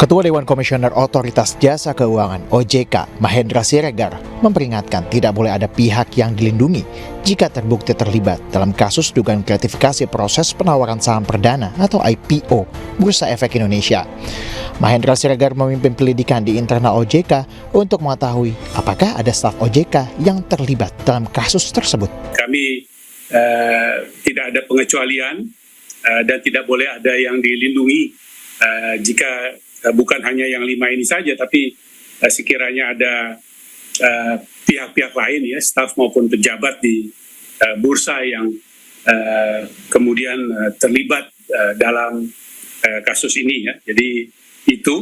Ketua Dewan Komisioner Otoritas Jasa Keuangan (OJK) Mahendra Siregar memperingatkan tidak boleh ada pihak yang dilindungi jika terbukti terlibat dalam kasus dugaan gratifikasi proses penawaran saham perdana atau IPO Bursa Efek Indonesia. Mahendra Siregar memimpin penyelidikan di internal OJK untuk mengetahui apakah ada staf OJK yang terlibat dalam kasus tersebut. Kami tidak ada pengecualian dan tidak boleh ada yang dilindungi jika bukan hanya yang 5 ini saja, tapi sekiranya ada pihak-pihak lain ya, staf maupun pejabat di bursa yang kemudian terlibat dalam kasus ini ya. Jadi itu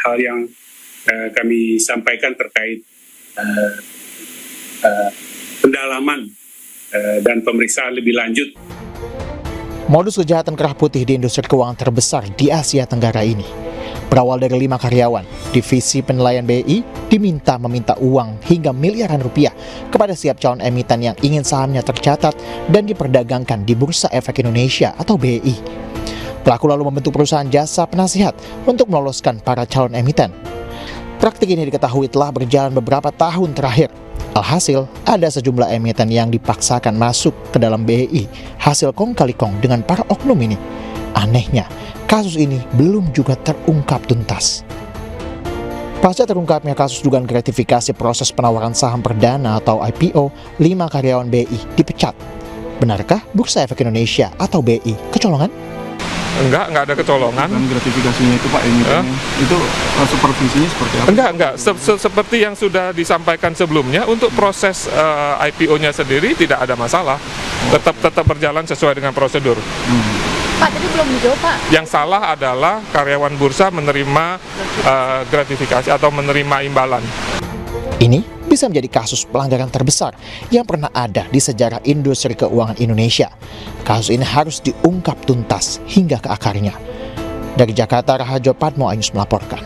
hal yang kami sampaikan terkait pendalaman dan pemeriksaan lebih lanjut. Modus kejahatan kerah putih di industri keuangan terbesar di Asia Tenggara ini berawal dari 5 karyawan divisi penilaian BI meminta uang hingga miliaran rupiah kepada setiap calon emiten yang ingin sahamnya tercatat dan diperdagangkan di Bursa Efek Indonesia atau BI. Pelaku lalu membentuk perusahaan jasa penasihat untuk meloloskan para calon emiten. Praktik ini diketahui telah berjalan beberapa tahun terakhir. Alhasil, ada sejumlah emiten yang dipaksakan masuk ke dalam BI hasil kong kali kong dengan para oknum ini. Anehnya, kasus ini belum juga terungkap tuntas. Pasca terungkapnya kasus dugaan gratifikasi proses penawaran saham perdana atau IPO, 5 karyawan BI dipecat. Benarkah Bursa Efek Indonesia atau BI kecolongan? Enggak ada kecolongan. Dan gratifikasinya itu Pak, itu supervisinya seperti apa? Enggak. Seperti yang sudah disampaikan sebelumnya, untuk proses IPO-nya sendiri tidak ada masalah. Tetap berjalan sesuai dengan prosedur. Pak, tadi belum dijawab, Pak. Yang salah adalah karyawan bursa menerima gratifikasi atau menerima imbalan. Ini bisa menjadi kasus pelanggaran terbesar yang pernah ada di sejarah industri keuangan Indonesia. Kasus ini harus diungkap tuntas hingga ke akarnya. Dari Jakarta, Raharjo Padmo Ayus melaporkan.